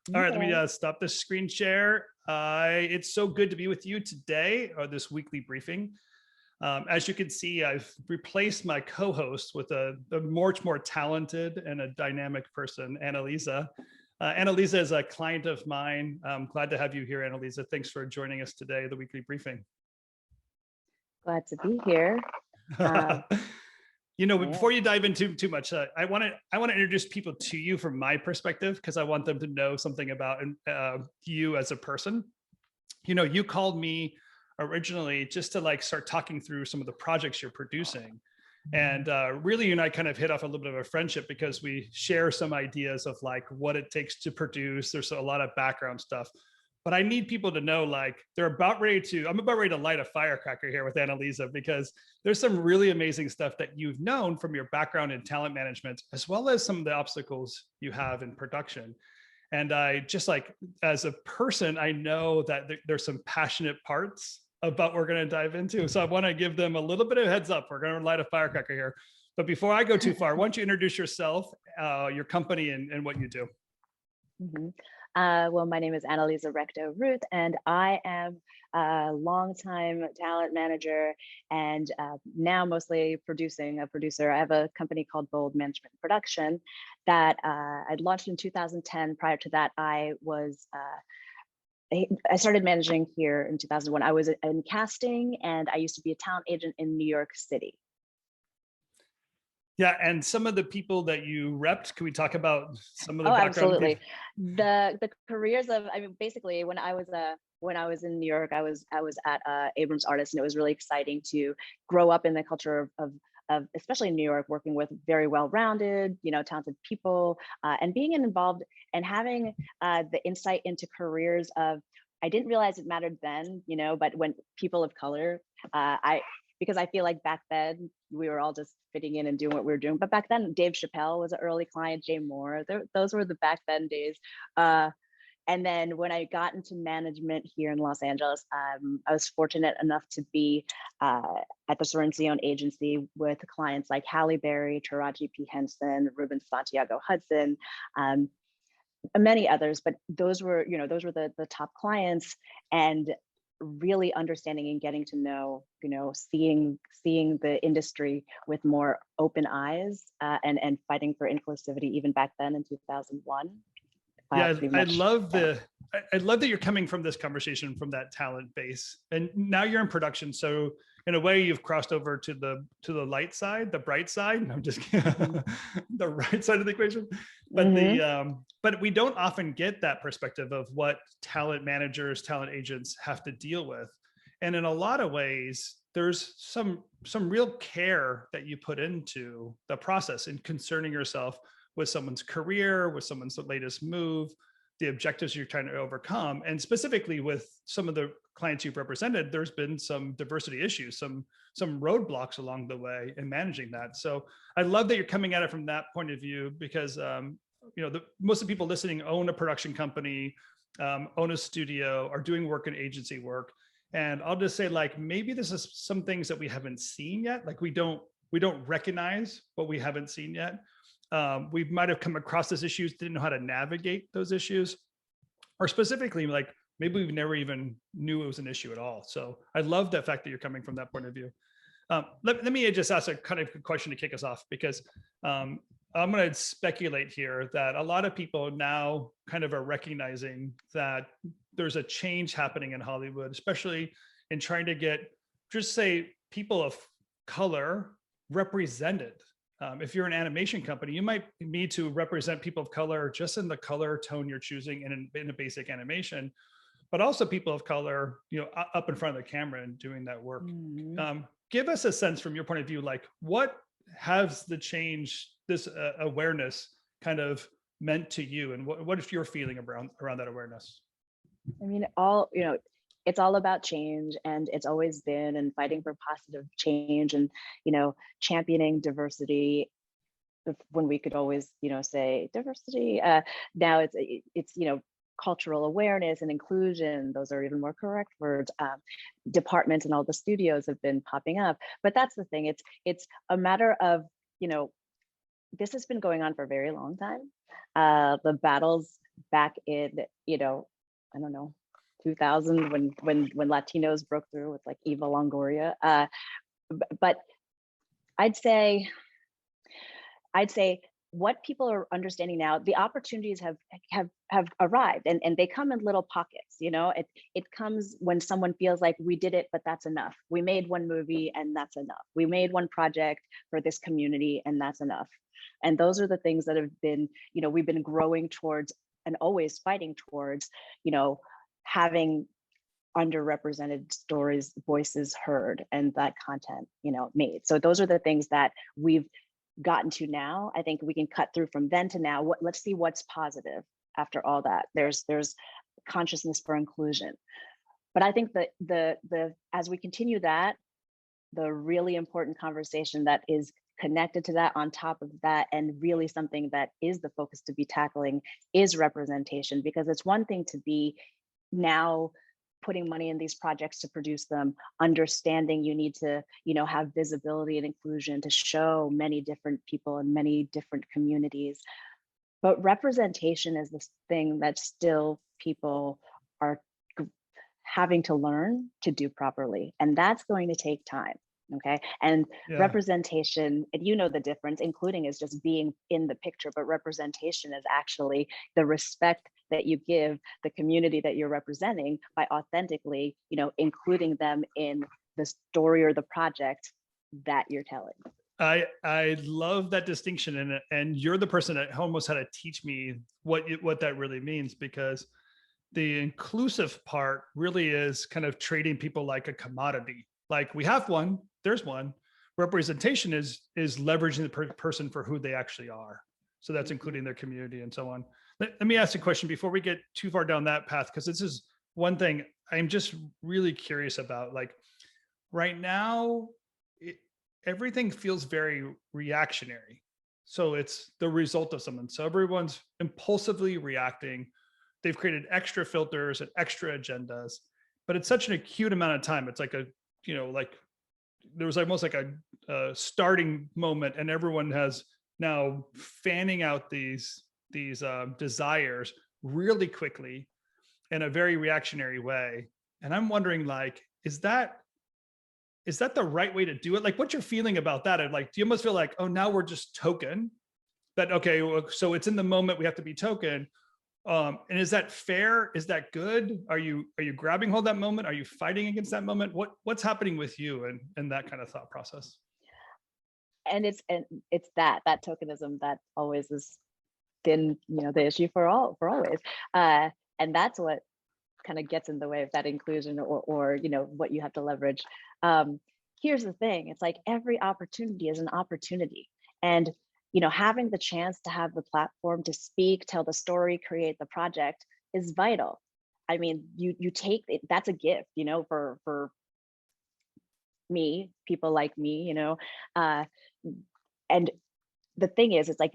All right, let me stop the screen share. It's so good to be with you today, or this weekly briefing. As you can see, I've replaced my co-host with a much more talented and a dynamic person, Annalisa. Annalisa is a client of mine. I'm glad to have you here, Annalisa. Thanks for joining us today, the weekly briefing. Glad to be here. You know, before you dive into too much, I want to introduce people to you from my perspective, because I want them to know something about you as a person. You know, you called me originally just to like start talking through some of the projects you're producing. And really, you and I kind of hit off a little bit of a friendship because we share some ideas of like what it takes to produce. There's a lot of background stuff. But I need people to know, like, I'm about ready to light a firecracker here with Annalisa, because there's some really amazing stuff that you've known from your background in talent management, as well as some of the obstacles you have in production. And I just like, as a person, I know that there's some passionate parts about what we're going to dive into. So I want to give them a little bit of heads up. We're going to light a firecracker here. But before I go too far, why don't you introduce yourself, your company, and what you do? Mm-hmm. Well, my name is Annalisa Recto-Ruth, and I am a longtime talent manager and now mostly a producer. I have a company called Bold Management Production that I launched in 2010. Prior to that, I started managing here in 2001. I was in casting, and I used to be a talent agent in New York City. Yeah, and some of the people that you repped, can we talk about some of the background? Absolutely. The careers of, I mean, basically when I was in New York, I was at Abrams Artists, and it was really exciting to grow up in the culture of especially in New York, working with very well-rounded, talented people, and being involved and having the insight into careers of, I didn't realize it mattered then, but when people of color, because I feel like back then we were all just fitting in and doing what we were doing. But back then, Dave Chappelle was an early client, Jay Moore, those were the back then days. And then when I got into management here in Los Angeles, I was fortunate enough to be at the Sorenson agency with clients like Halle Berry, Taraji P. Henson, Ruben Santiago Hudson, many others. But those were the top clients, and really understanding and getting to know, seeing the industry with more open eyes, and fighting for inclusivity even back then in 2001. Yeah, I love that you're coming from this conversation from that talent base, and now you're in production. So in a way, you've crossed over to the light side, the bright side. I'm just kidding. The right side of the equation. But but we don't often get that perspective of what talent managers, talent agents have to deal with. And in a lot of ways, there's some real care that you put into the process in concerning yourself with someone's career, with someone's latest move, the objectives you're trying to overcome. And specifically with some of the clients you've represented, there's been some diversity issues, some roadblocks along the way in managing that. So I love that you're coming at it from that point of view, because most of the people listening own a production company, own a studio, are doing work in agency work. And I'll just say, like, maybe this is some things that we haven't seen yet. Like we don't recognize what we haven't seen yet. We might have come across those issues, didn't know how to navigate those issues, or specifically, like maybe we've never even knew it was an issue at all. So I love the fact that you're coming from that point of view. Let me just ask a kind of question to kick us off, because I'm going to speculate here that a lot of people now kind of are recognizing that there's a change happening in Hollywood, especially in trying to get, just say, people of color represented. If you're an animation company, you might need to represent people of color just in the color tone you're choosing in a basic animation, but also people of color, up in front of the camera and doing that work. Give us a sense from your point of view, like what has the change, this awareness kind of meant to you, and what is your feeling around that awareness? I mean, it's all about change, and it's always been, and fighting for positive change, and championing diversity when we could always say diversity. Now it's cultural awareness and inclusion. Those are even more correct words. Departments and all the studios have been popping up, but that's the thing. It's a matter of this has been going on for a very long time. The battles back in, I don't know, 2000 when Latinos broke through with like Eva Longoria. But I'd say what people are understanding now, the opportunities have arrived, and they come in little pockets. It comes when someone feels like we did it, but that's enough. We made one movie and that's enough. We made one project for this community and that's enough. And those are the things that have been, we've been growing towards and always fighting towards, having underrepresented stories, voices heard, and that content, made. So those are the things that we've gotten to now. I think we can cut through from then to now. Let's see what's positive after all that. There's consciousness for inclusion. But I think that the as we continue that, the really important conversation that is connected to that, on top of that, and really something that is the focus to be tackling, is representation. Because it's one thing to be now putting money in these projects to produce them, understanding you need to, have visibility and inclusion to show many different people in many different communities. But representation is this thing that still people are having to learn to do properly. And that's going to take time. Okay. And representation, and the difference, including is just being in the picture, but representation is actually the respect that you give the community that you're representing by authentically, including them in the story or the project that you're telling. I love that distinction, and you're the person that almost had to teach me what that really means, because the inclusive part really is kind of treating people like a commodity. Like, we have one, there's one. Representation is leveraging the person for who they actually are. So that's including their community and so on. Let me ask a question before we get too far down that path, because this is one thing I'm just really curious about. Like, right now, everything feels very reactionary. So it's the result of something. So everyone's impulsively reacting. They've created extra filters and extra agendas, but it's such an acute amount of time. It's like there was almost like a starting moment, and everyone has now fanning out these desires really quickly in a very reactionary way. And I'm wondering, like, is that the right way to do it? Like, what's your feeling about that? And like, do you almost feel like, oh, now we're just token that, okay, so it's in the moment, we have to be token. And is that fair? Is that good? Are you grabbing hold of that moment? Are you fighting against that moment? What's happening with you and that kind of thought process? And it's that tokenism that always has been, the issue for always. And that's what kind of gets in the way of that inclusion, or what you have to leverage. Here's the thing, it's like every opportunity is an opportunity. And having the chance to have the platform to speak, tell the story, create the project is vital. I mean, you take it, that's a gift, for me, people like me, and the thing is, it's like,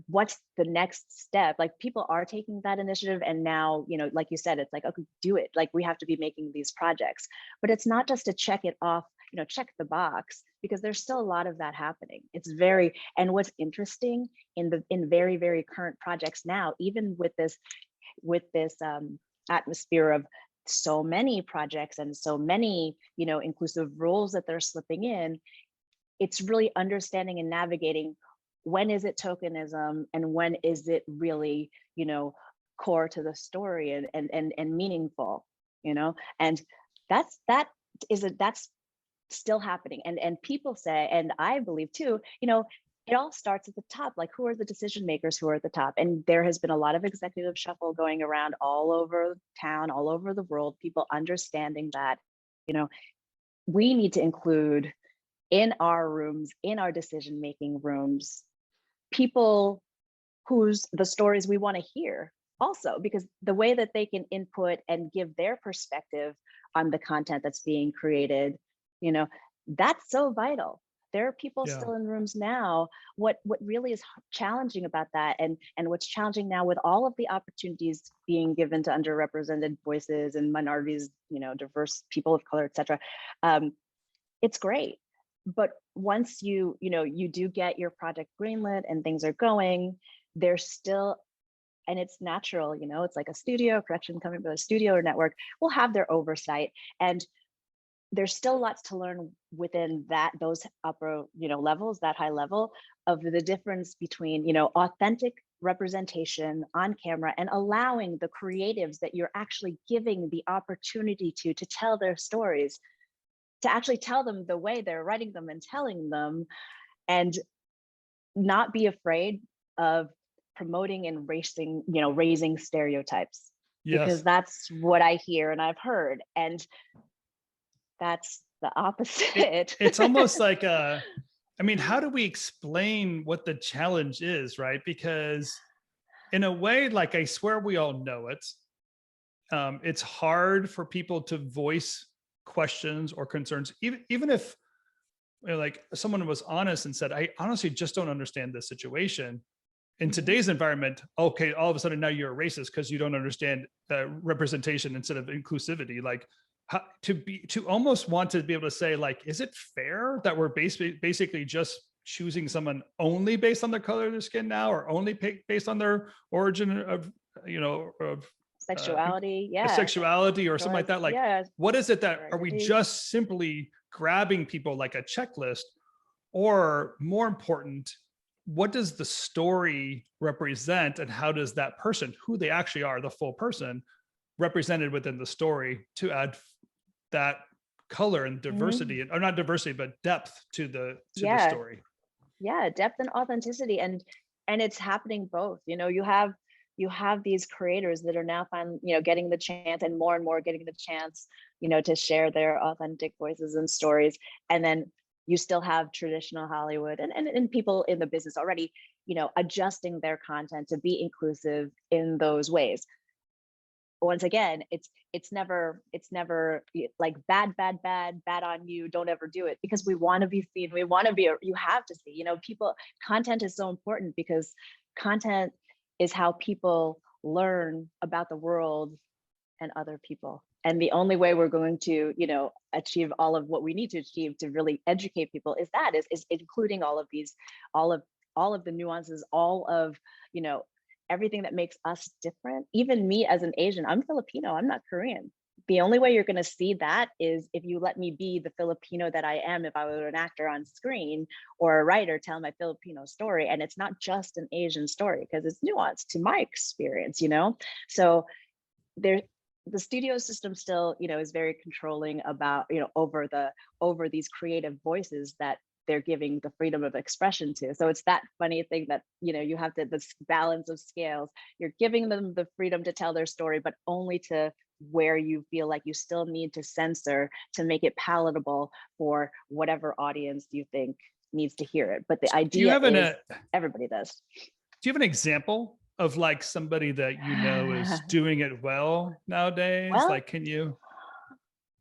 what's the next step? Like, people are taking that initiative, and now, like you said, it's like, okay, do it. Like, we have to be making these projects, but it's not just to check it off, check the box, because there's still a lot of that happening. And what's interesting in very, very current projects now, even with this atmosphere of so many projects and so many, inclusive roles that they're slipping in, it's really understanding and navigating, when is it tokenism and when is it really, core to the story and meaningful, and that's still happening. And people say, and I believe too, it all starts at the top. Like, who are the decision makers who are at the top? And there has been a lot of executive shuffle going around all over town, all over the world, people understanding that, we need to include in our rooms, in our decision-making rooms, people the stories we want to hear also, because the way that they can input and give their perspective on the content that's being created, that's so vital. There are people still in rooms now. What really is challenging about that, and what's challenging now with all of the opportunities being given to underrepresented voices and minorities, diverse people of color, et cetera, it's great. But once you do get your project greenlit and things are going, there's still and it's natural, it's like a studio, production company, but a studio or network will have their oversight. And there's still lots to learn within those upper, levels, that high level of the difference between, authentic representation on camera and allowing the creatives that you're actually giving the opportunity to tell their stories, to actually tell them the way they're writing them and telling them, and not be afraid of promoting and raising stereotypes. Yes. Because that's what I hear and I've heard. And that's the opposite. It's almost like how do we explain what the challenge is, right? Because in a way, like, I swear we all know it. It's hard for people to voice questions or concerns, even if like someone was honest and said, I honestly just don't understand this situation. In today's environment, okay, all of a sudden now you're a racist because you don't understand representation instead of inclusivity. Like, to almost want to be able to say, like, is it fair that we're basically just choosing someone only based on the color of their skin now, or only based on their origin of sexuality, sexuality or something like that? Like, what is it that, are we just simply grabbing people like a checklist? Or more important, what does the story represent, and how does that person, who they actually are, the full person, represented within the story, to add that color and diversity, or not diversity, but depth to the story? Depth and authenticity. And it's happening both. You have these creators that are now finally, getting the chance, and more getting the chance, to share their authentic voices and stories. And then you still have traditional Hollywood and people in the business already, adjusting their content to be inclusive in those ways. Once again, it's never like bad on you, don't ever do it, because we want to be seen. We want to be, you have to see, people, content is so important, because content is how people learn about the world and other people. And the only way we're going to, achieve all of what we need to achieve to really educate people is including all of these, all of the nuances, all of, everything that makes us different. Even me as an Asian, I'm Filipino, I'm not Korean. The only way you're going to see that is if you let me be the Filipino that I am, if I were an actor on screen or a writer telling my Filipino story. And it's not just an Asian story, because it's nuanced to my experience, So the studio system still, is very controlling about, over these creative voices that they're giving the freedom of expression to. So it's that funny thing that, you have this balance of scales. You're giving them the freedom to tell their story, but only to where you feel like you still need to censor to make it palatable for whatever audience you think needs to hear it. But the idea is everybody does. Do you have an example of like somebody that is doing it well nowadays? Well, like, can you?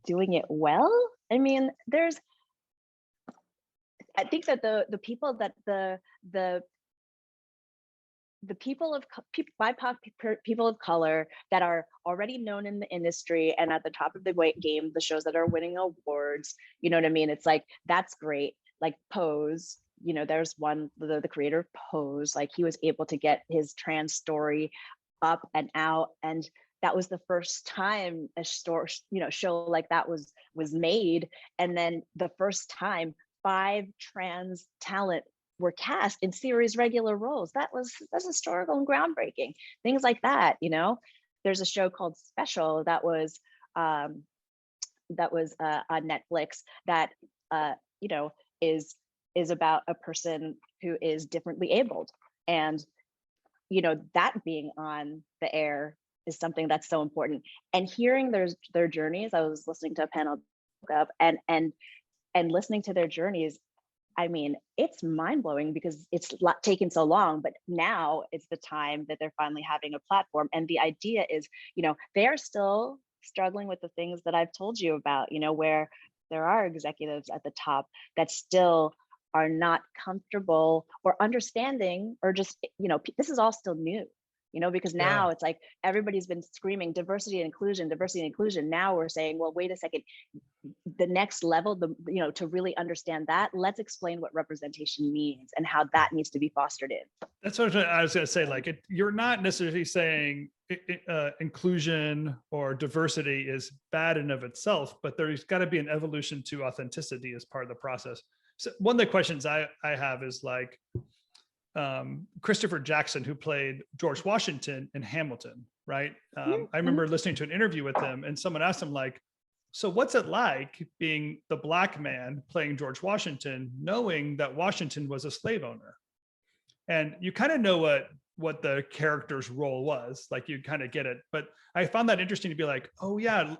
Doing it well? I mean, I think that the people that the people of BIPOC people of color that are already known in the industry and at the top of the game, the shows that are winning awards, you know what I mean? It's like, that's great. Like Pose, there's one, the creator of Pose, like he was able to get his trans story up and out, and that was the first time a show like that was made. And then the first time 5 trans talent were cast in series regular roles. That's historical and groundbreaking. Things like that, There's a show called Special that was on Netflix that is about a person who is differently abled, and that being on the air is something that's so important. And hearing their journeys, I was listening to a panel and listening to their journeys, I mean, it's mind-blowing because it's taken so long, but now it's the time that they're finally having a platform. And the idea is, they are still struggling with the things that I've told you about, where there are executives at the top that still are not comfortable or understanding, or just, this is all still new. because now it's like everybody's been screaming diversity and inclusion, diversity and inclusion. Now we're saying, well, wait a second, the next level, to really understand that, let's explain what representation means and how that needs to be fostered in. That's what I was going to say. Like, you're not necessarily saying inclusion or diversity is bad in of itself, but there's got to be an evolution to authenticity as part of the process. So one of the questions I have is like, Christopher Jackson, who played George Washington in Hamilton, right? I remember listening to an interview with him, and someone asked him like, so what's it like being the Black man playing George Washington, knowing that Washington was a slave owner? And you kind of know what the character's role was, like you kind of get it. But I found that interesting to be like, oh yeah,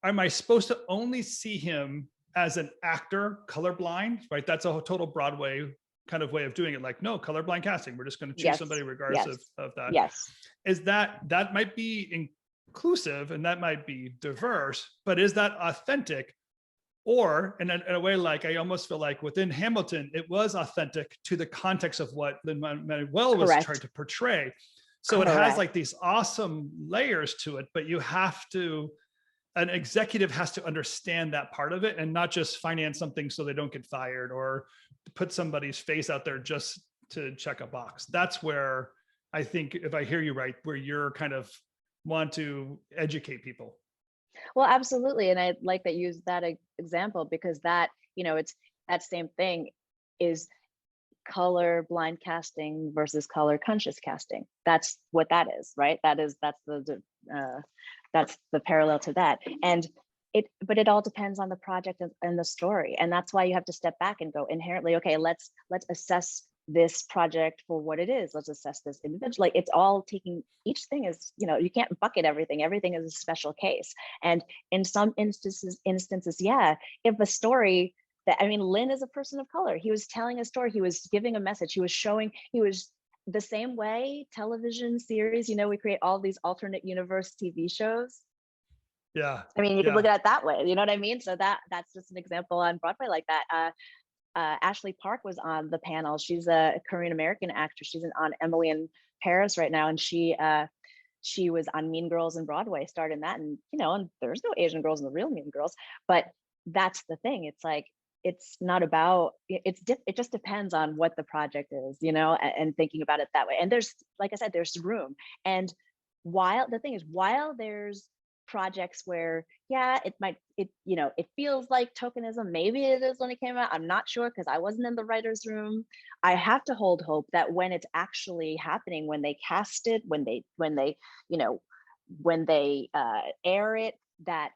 am I supposed to only see him as an actor, colorblind, right? That's a total Broadway kind of way of doing it. Like, no, colorblind casting. We're just going to choose somebody regardless of that. Yes. Is that might be inclusive and that might be diverse, but is that authentic? Or in a way, like I almost feel like within Hamilton, it was authentic to the context of what Lin-Manuel was trying to portray. So it has like these awesome layers to it, but an executive has to understand that part of it and not just finance something so they don't get fired or put somebody's face out there just to check a box. That's where I think, if I hear you right, where you're kind of want to educate people. Well, absolutely. And I like that you use that example, because that, it's that same thing is color blind casting versus color conscious casting. That's what that is, right? That's the parallel to that. But it all depends on the project and the story. And that's why you have to step back and go inherently, okay, let's assess this project for what it is. Let's assess this individually. It's all taking, each thing is, you can't bucket everything. Everything is a special case. And in some instances, if a story Lin is a person of color. He was telling a story. He was giving a message. He was the same way television series, we create all these alternate universe TV shows. Yeah. You can look at it that way. You know what I mean? So that's just an example on Broadway like that. Ashley Park was on the panel. She's a Korean American actress. She's on Emily in Paris right now, and she was on Mean Girls and Broadway, starred in that. And and there's no Asian girls in the real Mean Girls, but that's the thing. It's like, it's not about, it just depends on what the project is, and thinking about it that way. And there's, like I said, there's room. And while there's projects where, it feels like tokenism, maybe it is when it came out, I'm not sure, because I wasn't in the writer's room. I have to hold hope that when it's actually happening, when they cast it, when they air it, that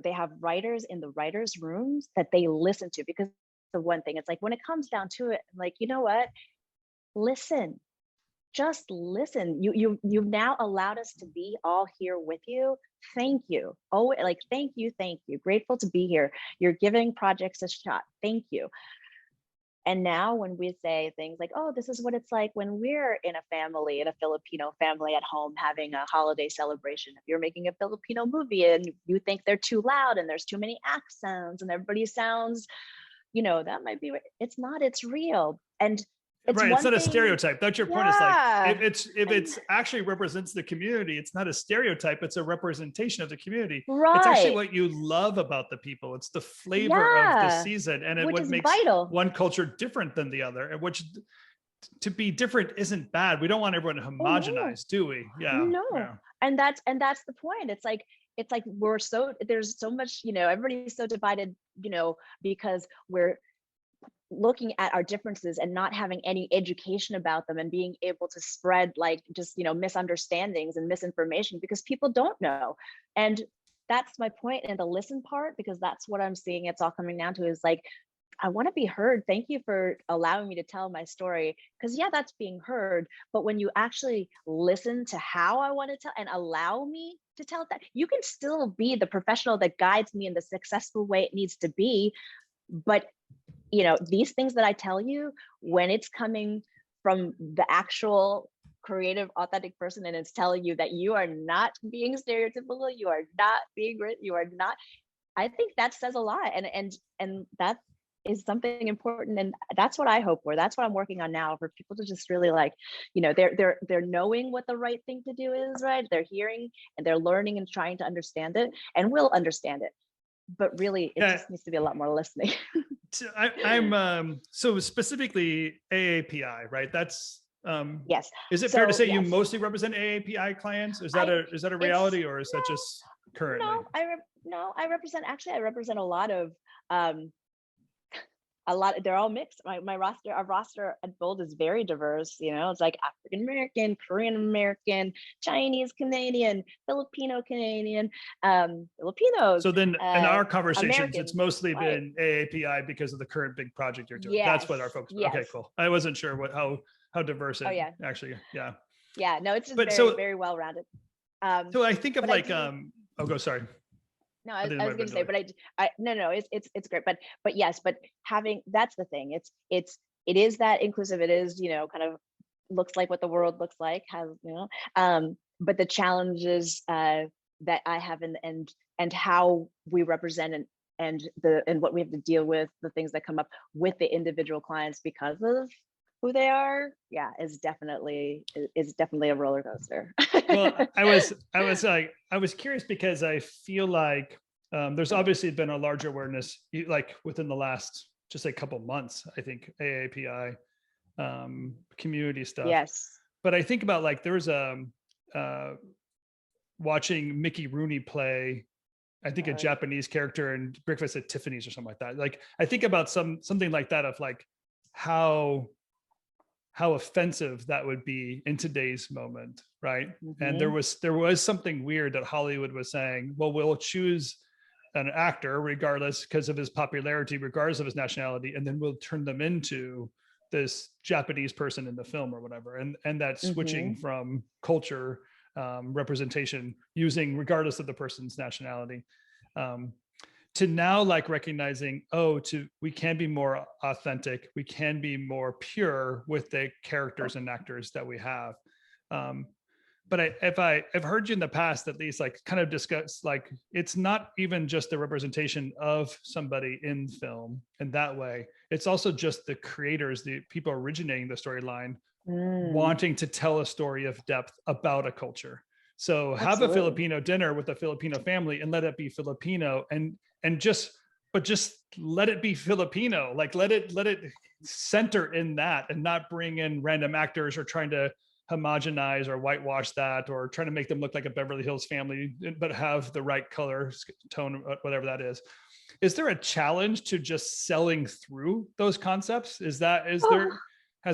they have writers in the writers' rooms that they listen to. Because the one thing, it's like, when it comes down to it, like, you know what, listen, just listen. You've now allowed us to be all here with you. Thank you. Oh, like, thank you. Grateful to be here. You're giving projects a shot. Thank you. And now when we say things like, oh, this is what it's like when we're in a Filipino family at home having a holiday celebration. If you're making a Filipino movie and you think they're too loud and there's too many accents and everybody sounds, that might be, it's not, it's real. And it's not a stereotype. That's your point. It's like, if it's actually represents the community, it's not a stereotype, it's a representation of the community. Right. It's actually what you love about the people. It's the flavor of the season, and what makes one culture different than the other, and which to be different isn't bad. We don't want everyone homogenized, do we? Yeah. No. Yeah. And that's the point. It's like there's so much, everybody's so divided, because we're looking at our differences and not having any education about them, and being able to spread like just misunderstandings and misinformation because people don't know. And that's my point in the listen part, because that's what I'm seeing it's all coming down to, is like, I want to be heard. Thank you for allowing me to tell my story, because that's being heard. But when you actually listen to how I want to tell and allow me to tell that, you can still be the professional that guides me in the successful way it needs to be. But these things that I tell you, when it's coming from the actual creative, authentic person, and it's telling you that you are not being stereotypical, you are not being, you are not, I think that says a lot. And that is something important, and that's what I hope for. That's what I'm working on now, for people to just really like, they're knowing what the right thing to do is, right? They're hearing and they're learning and trying to understand it, and will understand it. But really, it just needs to be a lot more listening. I'm so specifically AAPI, right? That's yes. Is it fair to say you mostly represent AAPI clients? Is that a reality, or is that just currently? I represent a lot of they're all mixed. Our roster at Bold is very diverse. It's like African American, Korean American, Chinese Canadian, Filipino Canadian, Filipinos. So then in our conversations, Americans, it's mostly been AAPI because of the current big project you're doing. Yes, that's what our folks. Yes. Okay, cool. I wasn't sure how diverse it actually. Yeah. Yeah. No, it's just very well rounded. So I think of sorry. No, I was going to say, but it's great. But yes, but that's the thing. It is that inclusive. It is, kind of looks like what the world looks like, but the challenges that I have and how we represent and what we have to deal with, the things that come up with the individual clients because of who they are, is definitely a roller coaster. Well, I was curious because I feel like there's obviously been a larger awareness, like within the last just a couple months, I think, AAPI community stuff. Yes. But I think about like there was watching Mickey Rooney play, I think a Japanese character in Breakfast at Tiffany's or something like that. Like I think about something like that, of like how offensive that would be in today's moment, right? Mm-hmm. And there was something weird that Hollywood was saying, well, we'll choose an actor regardless, because of his popularity, regardless of his nationality, and then we'll turn them into this Japanese person in the film or whatever. And that switching from culture representation, using regardless of the person's nationality, to now like recognizing, we can be more authentic, we can be more pure with the characters and actors that we have. But I've heard you in the past, at least, like kind of discuss, like, it's not even just the representation of somebody in film in that way. It's also just the creators, the people originating the storyline, wanting to tell a story of depth about a culture. So have a Filipino dinner with a Filipino family and let it be Filipino, and just let it be Filipino. Like let it center in that, and not bring in random actors or trying to homogenize or whitewash that, or trying to make them look like a Beverly Hills family, but have the right color tone, whatever that is. Is there a challenge to just selling through those concepts? Has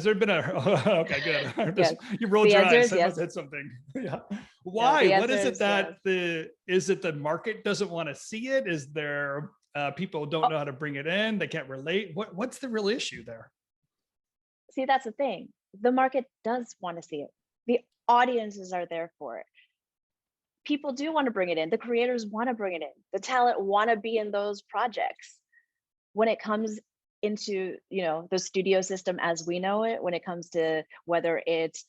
there been okay, good. You rolled your eyes. I must have something. Yeah. Why? What is it that is it the market doesn't want to see it? Is there people don't know how to bring it in? They can't relate. What's the real issue there? See, that's the thing. The market does want to see it. The audiences are there for it. People do want to bring it in. The creators want to bring it in. The talent want to be in those projects. When it comes into, the studio system as we know it, when it comes to whether it's,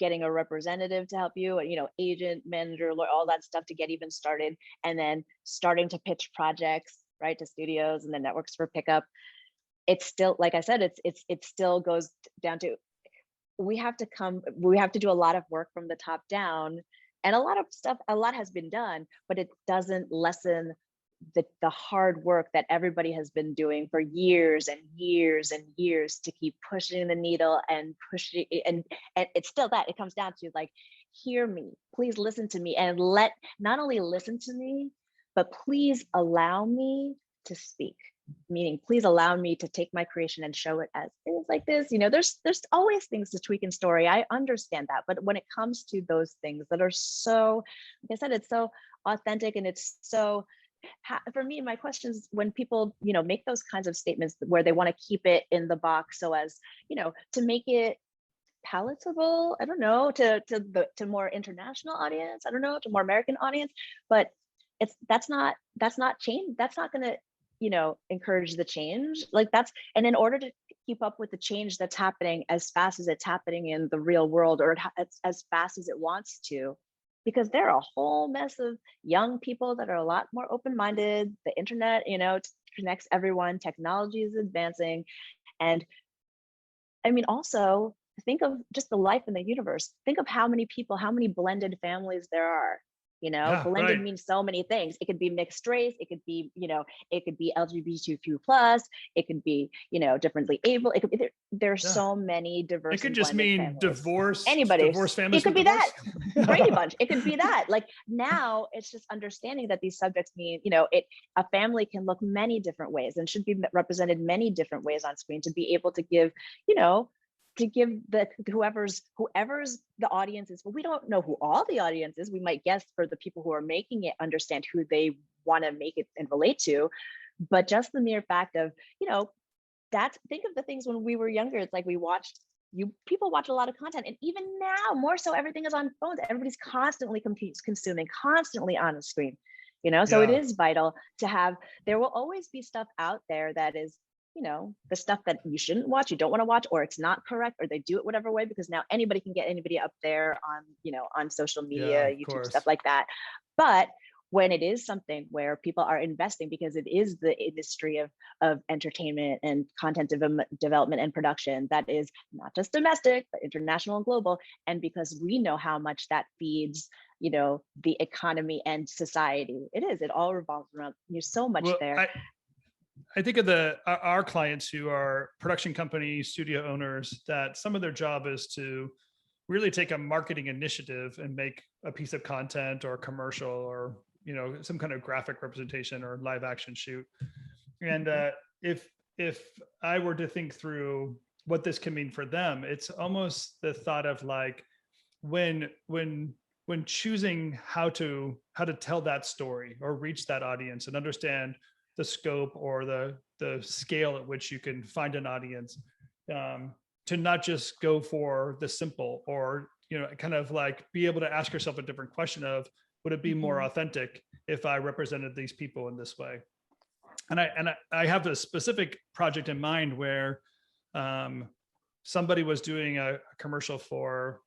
getting a representative to help you, agent, manager, all that stuff to get even started, and then starting to pitch projects, right, to studios and the networks for pickup. It's still, like I said, it still goes down to, we have to do a lot of work from the top down, and a lot has been done, but it doesn't lessen the hard work that everybody has been doing for years and years and years to keep pushing the needle and pushing, and it's still that it comes down to like, hear me, please listen to me, and not only listen to me, but please allow me to speak. Meaning, please allow me to take my creation and show it as is, like this. There's always things to tweak in story. I understand that, but when it comes to those things that are so, like I said, it's so authentic, and it's so, for me, my questions when people, make those kinds of statements where they want to keep it in the box so as, to make it palatable, I don't know, to more international audience, I don't know, to more American audience, but that's not change. That's not going to, encourage the change. And in order to keep up with the change that's happening as fast as it's happening in the real world, or as fast as it wants to, because there are a whole mess of young people that are a lot more open-minded, the internet, connects everyone. Technology is advancing. And I mean, also think of just the life in the universe. Think of how many people, how many blended families there are. You know, Yeah, blended right. means so many things. It could be mixed race. It could be, it could be LGBTQ plus. It could be, differently able. It could be, there's Yeah. so many diverse It could and just blended mean families. divorce It families could with be that. divorce. Brady Bunch. It could be that. Like now, it's just understanding that these subjects mean, a family can look many different ways and should be represented many different ways on screen to be able to give, to give the whoever's the audience is. Well, we don't know who all the audience is. We might guess for the people who are making it, understand who they want to make it and relate to. But just the mere fact of, think of the things when we were younger. It's like people watch a lot of content, and even now more so, everything is on phones. Everybody's constantly consuming, constantly on the screen, so it is vital to have. There will always be stuff out there that is, the stuff that you shouldn't watch, you don't want to watch, or it's not correct, or they do it whatever way, because now anybody can get anybody up there on, on social media, YouTube, stuff like that. But when it is something where people are investing, because it is the industry of entertainment and content development and production that is not just domestic, but international and global. And because we know how much that feeds, the economy and society, it all revolves around, there's so much there. I think of our clients who are production companies, studio owners, that some of their job is to really take a marketing initiative and make a piece of content or commercial or, some kind of graphic representation or live action shoot. And if I were to think through what this can mean for them, it's almost the thought of like when choosing how to tell that story or reach that audience and understand the scope or the scale at which you can find an audience, to not just go for the simple, or kind of like be able to ask yourself a different question of, would it be more authentic if I represented these people in this way? And I have a specific project in mind where somebody was doing a commercial for,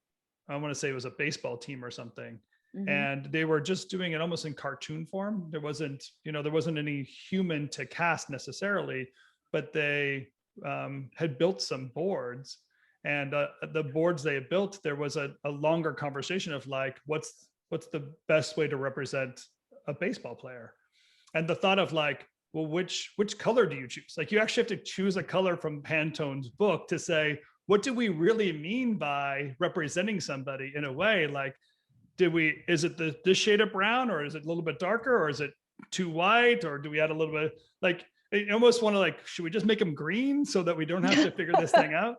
I want to say it was a baseball team or something. And they were just doing it almost in cartoon form. There wasn't any human to cast necessarily, but they had built some boards, and the boards they had built, there was a longer conversation of like, what's the best way to represent a baseball player? And the thought of like, well, which color do you choose? Like, you actually have to choose a color from Pantone's book to say, what do we really mean by representing somebody in a way? Like, is it this shade of brown, or is it a little bit darker, or is it too white, or do we add a little bit, like, I almost want to like, should we just make them green so that we don't have to figure this thing out?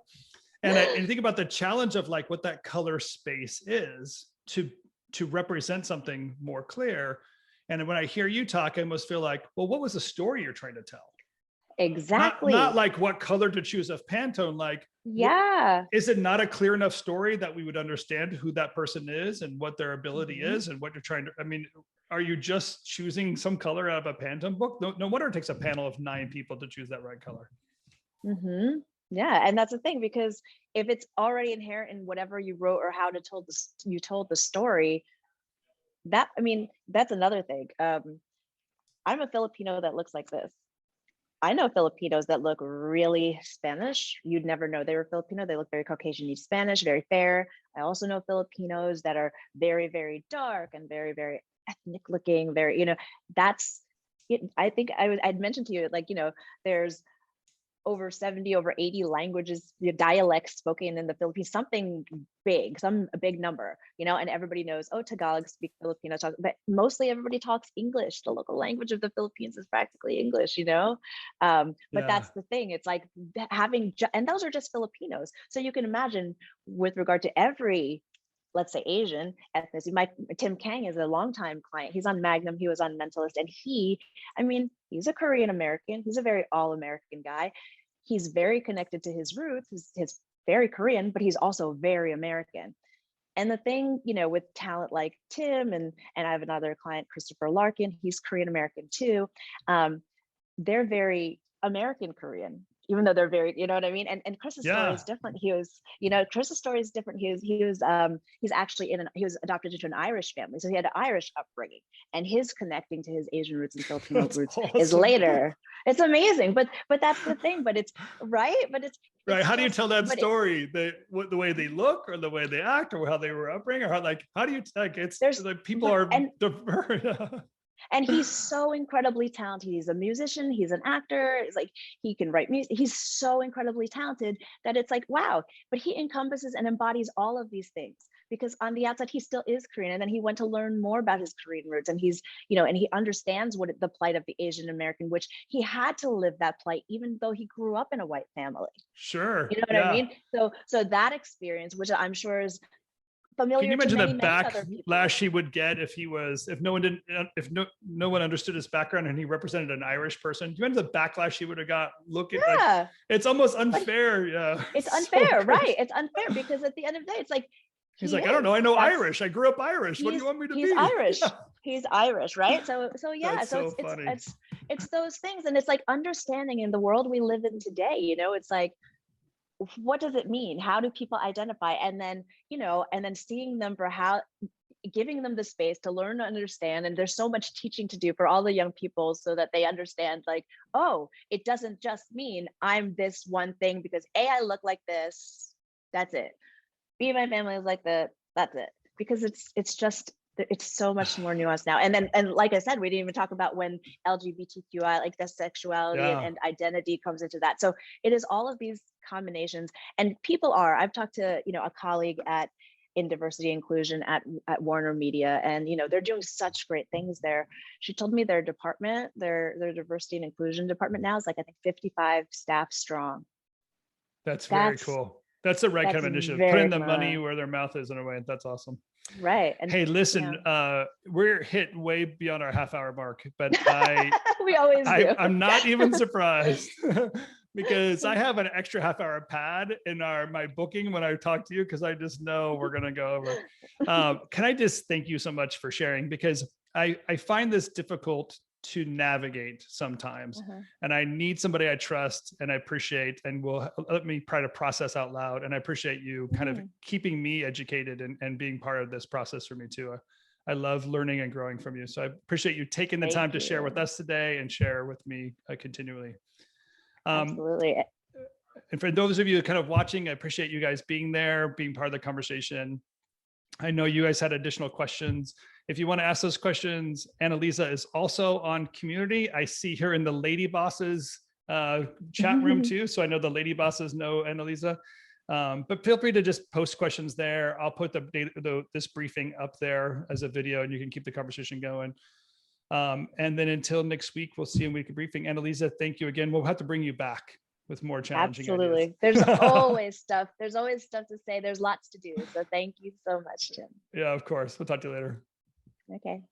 And I think about the challenge of like what that color space is to represent something more clear. And when I hear you talk, I almost feel like, well, what was the story you're trying to tell? Exactly. Not like what color to choose of Pantone. Like, is it not a clear enough story that we would understand who that person is and what their ability is and what you're trying to, I mean, are you just choosing some color out of a Pantone book? No wonder it takes a panel of 9 people to choose that right color. Yeah, and that's the thing, because if it's already inherent in whatever you wrote or how you told the story, that's another thing. I'm a Filipino that looks like this. I know Filipinos that look really Spanish. You'd never know they were Filipino. They look very Caucasian, Spanish, very fair. I also know Filipinos that are very, very dark and very, very ethnic looking. Very, that's it. I think I'd mentioned to you, like, there's over 70, over 80 languages, dialects spoken in the Philippines, something big, a big number, and everybody knows, oh, Tagalog speak Filipino, but mostly everybody talks English. The local language of the Philippines is practically English, but that's the thing. It's like and those are just Filipinos. So you can imagine with regard to every, let's say, Asian ethnicity. Tim Kang is a longtime client. He's on Magnum. He was on Mentalist, and he's a Korean American. He's a very all-American guy. He's very connected to his roots. He's very Korean, but he's also very American. And the thing, with talent like Tim, and I have another client, Christopher Larkin. He's Korean American too. They're very American Korean. even though they're very, you know what I mean? And Chris's story is different. He was, Chris's story is different. He's actually he was adopted into an Irish family. So he had an Irish upbringing, and his connecting to his Asian roots and Filipino roots is later. It's amazing. But that's the thing, but it's right. But it's right. How do you tell that story? The way they look, or the way they act, or how they were upbringing, or how do you it's like people are diverse. And he's so incredibly talented. He's a musician, he's an actor, it's like he can write music. He's so incredibly talented that it's like, wow, but he encompasses and embodies all of these things, because on the outside, he still is Korean. And then he went to learn more about his Korean roots, and he's, and he understands the plight of the Asian American, which he had to live that plight, even though he grew up in a white family. Sure. You know what I mean? So that experience, which I'm sure is familiar. Can you imagine the backlash he would get if no one understood his background and he represented an Irish person? Do you imagine the backlash he would have got? It's almost unfair. It's unfair, right? It's unfair because at the end of the day, it's like he's like, I don't know, I know Irish. I grew up Irish. What do you want me to be? He's Irish. He's Irish, right? So yeah. That's so funny. It's those things, and it's like understanding in the world we live in today. It's like, what does it mean? How do people identify? And then, and then seeing them for giving them the space to learn to understand. And there's so much teaching to do for all the young people so that they understand, like, oh, it doesn't just mean I'm this one thing because I look like this. That's it. B, my family is like that. That's it. Because it's so much more nuanced now. And like I said, we didn't even talk about when LGBTQI, like the sexuality and identity comes into that. So it is all of these combinations, and I've talked to, a colleague in diversity inclusion at Warner Media, and, they're doing such great things there. She told me their department, their diversity and inclusion department now is like, I think 55 staff strong. That's very cool. That's the right kind of initiative. Putting the money where their mouth is, in a way. That's awesome. Right. And hey, listen, we're hit way beyond our half-hour mark, but we always do. I'm not even surprised because I have an extra half-hour pad in my booking when I talk to you, because I just know we're going to go over. Can I just thank you so much for sharing, because I find this difficult to navigate sometimes, and I need somebody I trust and I appreciate, and will let me try to process out loud. And I appreciate you kind of keeping me educated and being part of this process for me too. I love learning and growing from you. So I appreciate you taking the time to share with us today and share with me continually. Absolutely. And for those of you kind of watching, I appreciate you guys being there, being part of the conversation. I know you guys had additional questions. If you want to ask those questions, Annalisa is also on community. I see her in the Lady Bosses chat room too. So I know the Lady Bosses know Annalisa. But feel free to just post questions there. I'll put this briefing up there as a video, and you can keep the conversation going. And then until next week, we'll see you in weekly briefing. Annalisa, thank you again. We'll have to bring you back with more challenging Absolutely. ideas. There's always stuff. There's always stuff to say. There's lots to do. So thank you so much, Tim. Yeah, of course. We'll talk to you later. Okay.